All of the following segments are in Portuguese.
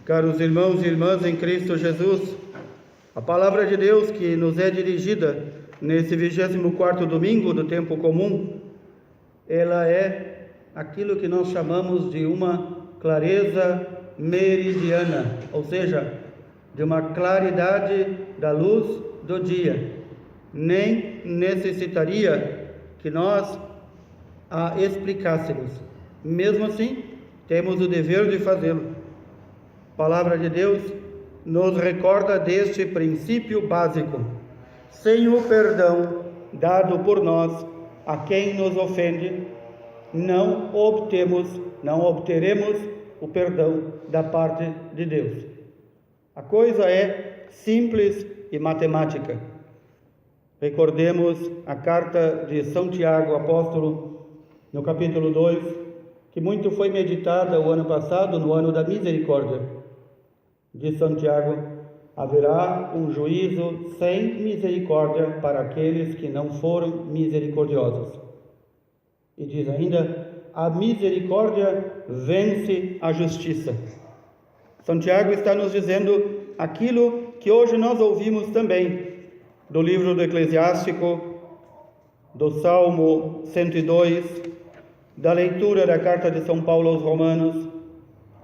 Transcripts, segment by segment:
Caros irmãos e irmãs em Cristo Jesus, a palavra de Deus que nos é dirigida nesse 24º domingo do tempo comum, ela é aquilo que nós chamamos de uma clareza meridiana, ou seja, de uma claridade da luz do dia. Nem necessitaria que nós a explicássemos. Mesmo assim, temos o dever de fazê-lo. A palavra de Deus nos recorda deste princípio básico: sem o perdão dado por nós a quem nos ofende, não obteremos o perdão da parte de Deus. A coisa é simples e matemática. Recordemos a carta de São Tiago, apóstolo, no capítulo 2, que muito foi meditada o ano passado, no ano da misericórdia. De São Tiago: haverá um juízo sem misericórdia para aqueles que não foram misericordiosos. E diz ainda: a misericórdia vence a justiça. São Tiago está nos dizendo aquilo que hoje nós ouvimos também do livro do Eclesiástico, do Salmo 102, da leitura da carta de São Paulo aos Romanos.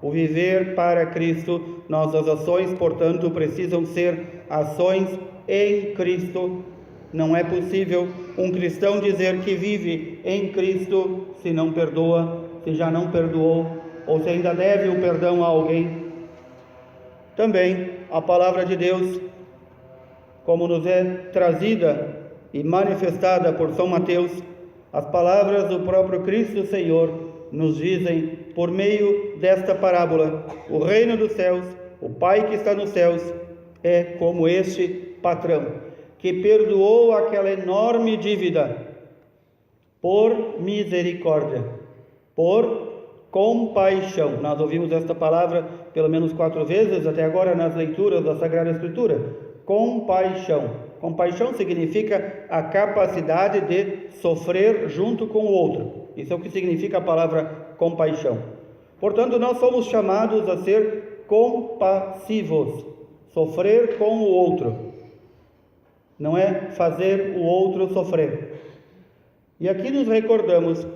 O viver para Cristo, nossas ações, portanto, precisam ser ações em Cristo. Não é possível um cristão dizer que vive em Cristo se não perdoa, se já não perdoou, ou se ainda deve o perdão a alguém. Também a palavra de Deus, como nos é trazida e manifestada por São Mateus, as palavras do próprio Cristo Senhor nos dizem, por meio desta parábola: o reino dos céus, o Pai que está nos céus, é como este patrão, que perdoou aquela enorme dívida por misericórdia, por compaixão. Nós ouvimos esta palavra pelo menos 4 vezes até agora nas leituras da Sagrada Escritura. Compaixão. Compaixão significa a capacidade de sofrer junto com o outro. Isso é o que significa a palavra compaixão. Portanto, nós somos chamados a ser compassivos, sofrer com o outro. Não é fazer o outro sofrer. E aqui nos recordamos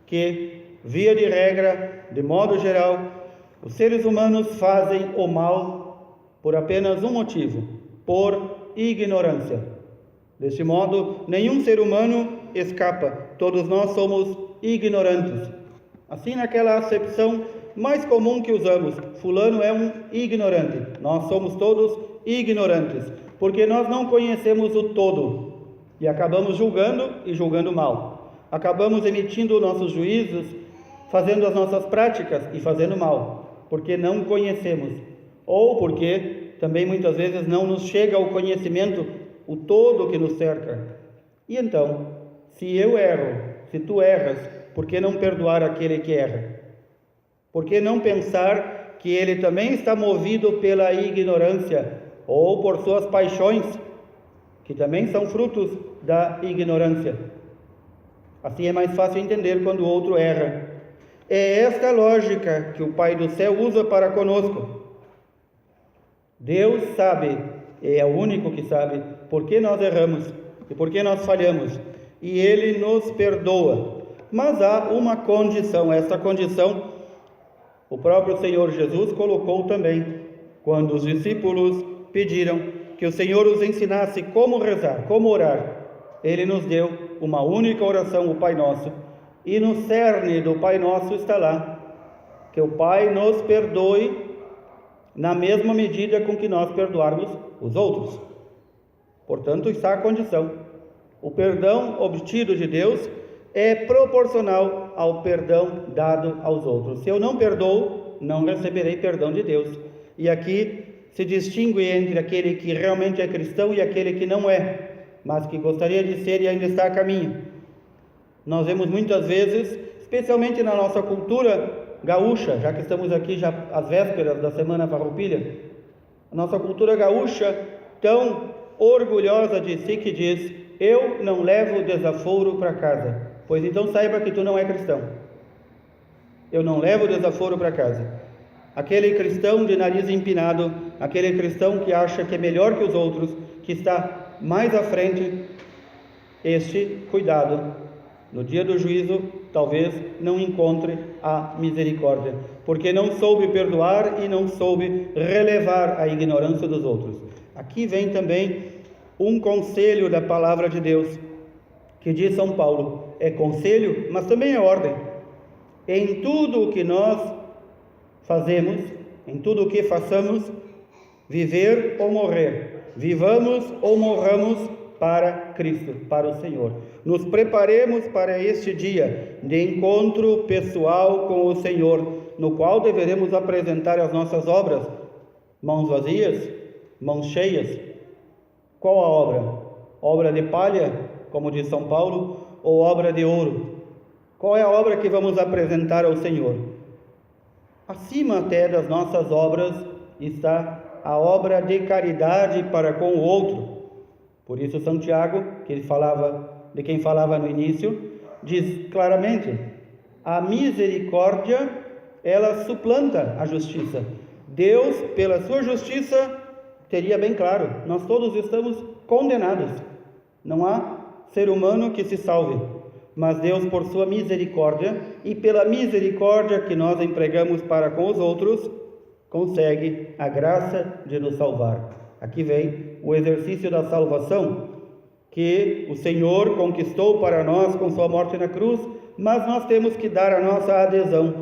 que, via de regra, de modo geral, os seres humanos fazem o mal por apenas um motivo: por ignorância. Deste modo, nenhum ser humano escapa. Todos nós somos ignorantes. Assim, naquela acepção mais comum que usamos: fulano é um ignorante. Nós somos todos ignorantes, porque nós não conhecemos o todo e acabamos julgando e julgando mal. Acabamos emitindo nossos juízos, fazendo as nossas práticas e fazendo mal, porque não conhecemos, ou porque também muitas vezes não nos chega ao conhecimento o todo que nos cerca. E então, se eu erro, se tu erras, por que não perdoar aquele que erra? Por que não pensar que ele também está movido pela ignorância ou por suas paixões, que também são frutos da ignorância? Assim é mais fácil entender quando o outro erra. É esta lógica que o Pai do céu usa para conosco. Deus sabe, é o único que sabe, por que nós erramos e por que nós falhamos, e Ele nos perdoa. Mas há uma condição. Essa condição o próprio Senhor Jesus colocou também, quando os discípulos pediram que o Senhor os ensinasse como rezar, como orar. Ele nos deu uma única oração, o Pai Nosso, e no cerne do Pai Nosso está lá: que o Pai nos perdoe na mesma medida com que nós perdoarmos os outros. Portanto, está a condição. O perdão obtido de Deus é proporcional ao perdão dado aos outros. Se eu não perdoo, não receberei perdão de Deus. E aqui se distingue entre aquele que realmente é cristão e aquele que não é, mas que gostaria de ser e ainda está a caminho. Nós vemos muitas vezes, especialmente na nossa cultura gaúcha, já que estamos aqui já às vésperas da Semana Farroupilha, a nossa cultura gaúcha tão orgulhosa de si, que diz: eu não levo desaforo para casa. Pois então saiba que tu não é cristão. Eu não levo desaforo para casa. aquele cristão de nariz empinado, aquele cristão que acha que é melhor que os outros, que está mais à frente, este cuidado, no dia do juízo, talvez não encontre a misericórdia, porque não soube perdoar e não soube relevar a ignorância dos outros. Aqui vem também um conselho da palavra de Deus, que diz São Paulo, é conselho, mas também é ordem. Em tudo o que nós fazemos, em tudo o que façamos, viver ou morrer, vivamos ou morramos para Cristo, para o Senhor. Nos preparemos para este dia de encontro pessoal com o Senhor, no qual deveremos apresentar as nossas obras, mãos vazias, mãos cheias. Qual a obra? Obra de palha, como diz São Paulo, ou obra de ouro? Qual é a obra que vamos apresentar ao Senhor? Acima até das nossas obras está a obra de caridade para com o outro. Por isso São Tiago, de quem falava no início, diz claramente, a misericórdia, ela suplanta a justiça. Deus, pela sua justiça, teria bem claro, nós todos estamos condenados. Não há ser humano que se salve, mas Deus, por sua misericórdia, e pela misericórdia que nós empregamos para com os outros, consegue a graça de nos salvar. Aqui vem o exercício da salvação, que o Senhor conquistou para nós com sua morte na cruz, mas nós temos que dar a nossa adesão,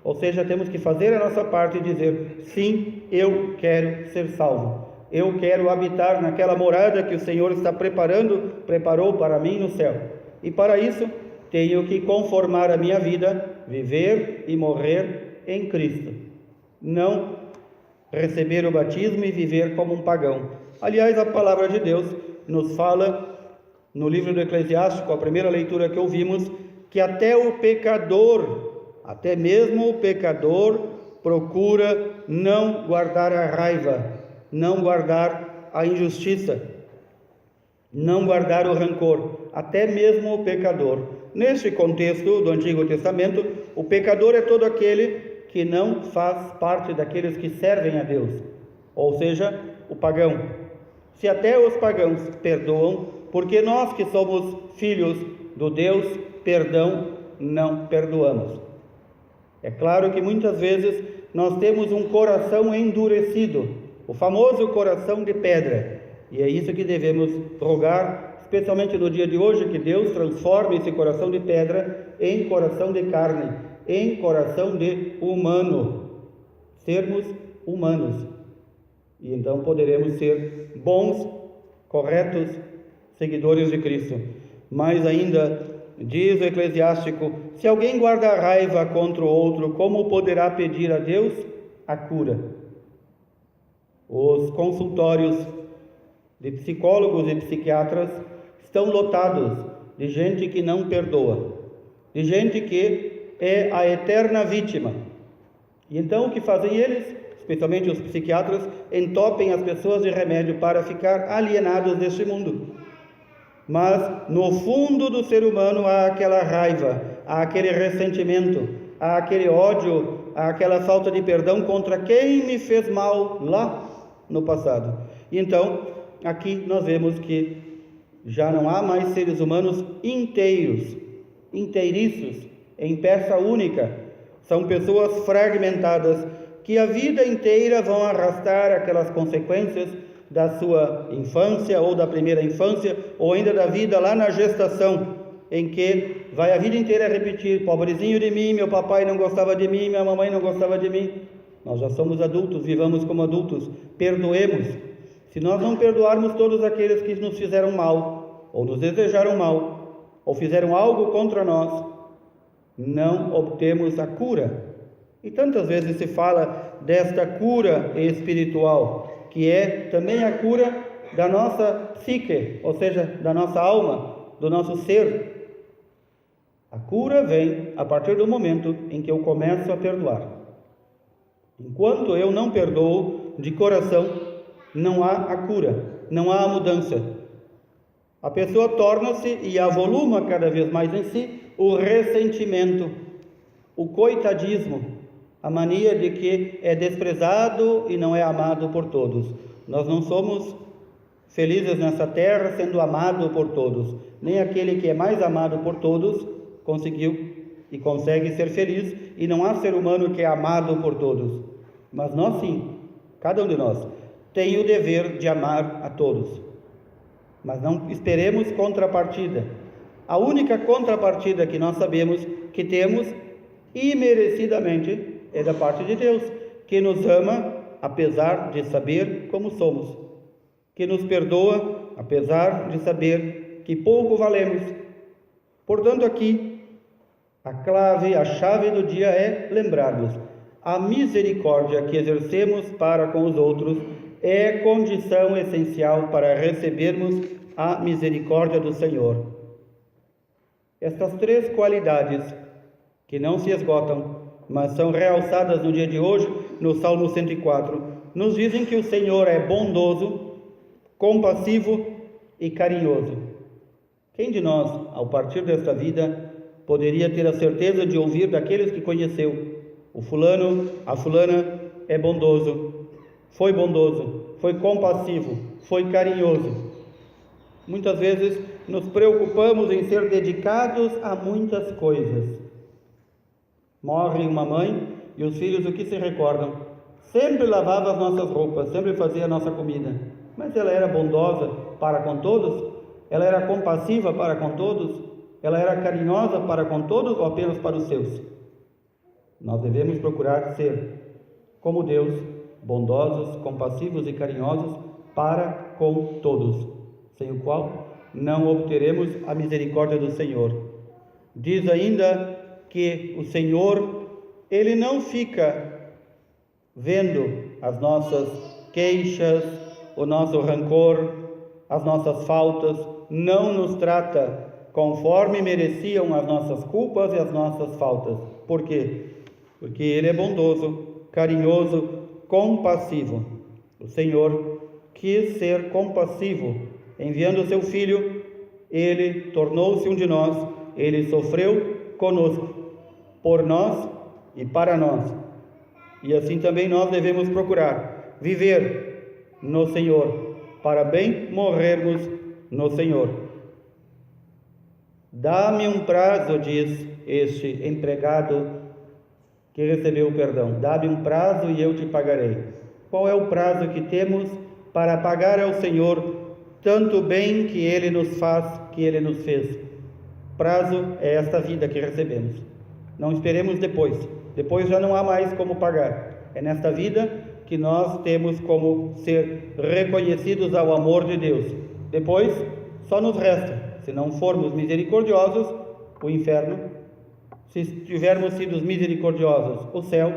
ou seja, temos que fazer a nossa parte e dizer, sim, eu quero ser salvo, eu quero habitar naquela morada que o Senhor preparou para mim no céu, e para isso tenho que conformar a minha vida, viver e morrer em Cristo, não receber o batismo e viver como um pagão. Aliás, a palavra de Deus nos fala, no livro do Eclesiástico, a primeira leitura que ouvimos, que até mesmo o pecador, procura não guardar a raiva, não guardar a injustiça, não guardar o rancor, até mesmo o pecador. Neste contexto do Antigo Testamento, o pecador é todo aquele que não faz parte daqueles que servem a Deus, ou seja, o pagão. Se até os pagãos perdoam, porque nós que somos filhos do Deus perdão, não perdoamos. É claro que muitas vezes nós temos um coração endurecido, o famoso coração de pedra, e é isso que devemos rogar, especialmente no dia de hoje, que Deus transforme esse coração de pedra em coração de carne, em coração de humano, sermos humanos, e então poderemos ser bons, corretos seguidores de Cristo. Mais ainda, diz o Eclesiástico, se alguém guarda raiva contra o outro, como poderá pedir a Deus a cura? Os consultórios de psicólogos e psiquiatras estão lotados de gente que não perdoa, de gente que é a eterna vítima. E então o que fazem eles, especialmente os psiquiatras, entopem as pessoas de remédio para ficar alienados deste mundo. Mas no fundo do ser humano há aquela raiva, há aquele ressentimento, há aquele ódio, há aquela falta de perdão contra quem me fez mal lá no passado. E então aqui nós vemos que já não há mais seres humanos inteiriços, em peça única. São pessoas fragmentadas que a vida inteira vão arrastar aquelas consequências da sua infância ou da primeira infância, ou ainda da vida lá na gestação, em que vai a vida inteira repetir, pobrezinho de mim, meu papai não gostava de mim, minha mamãe não gostava de mim. Nós já somos adultos, vivamos como adultos, perdoemos. Se nós não perdoarmos todos aqueles que nos fizeram mal, ou nos desejaram mal, ou fizeram algo contra nós, não obtemos a cura. E tantas vezes se fala desta cura espiritual, que é também a cura da nossa psique, ou seja, da nossa alma, do nosso ser. A cura vem a partir do momento em que eu começo a perdoar. Enquanto eu não perdoo de coração, não há a cura, não há a mudança. A pessoa torna-se e avoluma cada vez mais em si o ressentimento, o coitadismo, a mania de que é desprezado e não é amado por todos. Nós não somos felizes nessa terra sendo amado por todos. Nem aquele que é mais amado por todos conseguiu e consegue ser feliz, e não há ser humano que é amado por todos. Mas nós sim, cada um de nós, tem o dever de amar a todos. Mas não esperemos contrapartida. A única contrapartida que nós sabemos que temos, imerecidamente, é da parte de Deus, que nos ama, apesar de saber como somos, que nos perdoa, apesar de saber que pouco valemos. Portanto, aqui, a clave, a chave do dia é lembrarmos: a misericórdia que exercemos para com os outros é condição essencial para recebermos a misericórdia do Senhor. Estas três qualidades, que não se esgotam, mas são realçadas no dia de hoje, no Salmo 104, nos dizem que o Senhor é bondoso, compassivo e carinhoso. Quem de nós, ao partir desta vida, poderia ter a certeza de ouvir daqueles que conheceu: o fulano, a fulana é bondoso, foi compassivo, foi carinhoso. Muitas vezes nos preocupamos em ser dedicados a muitas coisas. Morre uma mãe e os filhos o que se recordam? Sempre lavava as nossas roupas, sempre fazia a nossa comida. Mas ela era bondosa para com todos? Ela era compassiva para com todos? Ela era carinhosa para com todos ou apenas para os seus? Nós devemos procurar ser, como Deus, bondosos, compassivos e carinhosos para com todos, sem o qual não obteremos a misericórdia do Senhor. Diz ainda que o Senhor, Ele não fica vendo as nossas queixas, o nosso rancor, as nossas faltas, não nos trata conforme mereciam as nossas culpas e as nossas faltas. Por quê? Porque Ele é bondoso, carinhoso, compassivo. O Senhor quis ser compassivo. Enviando o seu Filho, Ele tornou-se um de nós. Ele sofreu conosco, por nós e para nós. E assim também nós devemos procurar viver no Senhor, para bem morrermos no Senhor. Dá-me um prazo, diz este empregado que recebeu o perdão. Dá-me um prazo e eu te pagarei. Qual é o prazo que temos para pagar ao Senhor tanto bem que Ele nos faz, que Ele nos fez? Prazo é esta vida que recebemos. Não esperemos depois. Depois já não há mais como pagar. É nesta vida que nós temos como ser reconhecidos ao amor de Deus. Depois só nos resta, se não formos misericordiosos, o inferno; se tivermos sido misericordiosos, o céu;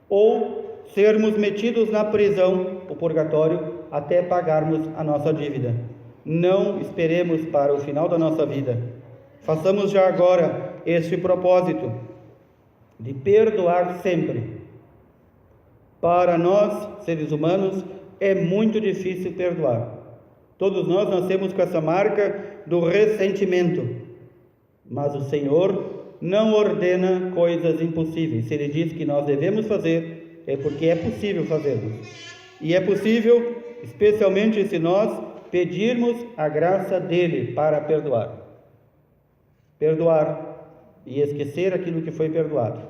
ou sermos metidos na prisão, o purgatório, até pagarmos a nossa dívida. Não esperemos para o final da nossa vida. Façamos já agora este propósito de perdoar sempre. Para nós, seres humanos, é muito difícil perdoar. Todos nós nascemos com essa marca do ressentimento. Mas o Senhor não ordena coisas impossíveis. Se Ele diz que nós devemos fazer, é porque é possível fazermos. E é possível, especialmente se nós pedirmos a graça dEle para perdoar. Perdoar e esquecer aquilo que foi perdoado.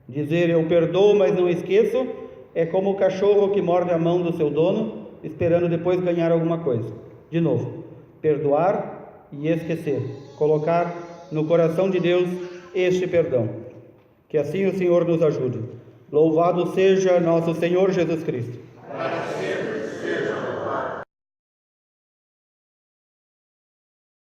Dizer eu perdoo, mas não esqueço, é como o cachorro que morde a mão do seu dono, esperando depois ganhar alguma coisa. De novo, perdoar e esquecer. Colocar no coração de Deus este perdão. Que assim o Senhor nos ajude. Louvado seja nosso Senhor Jesus Cristo.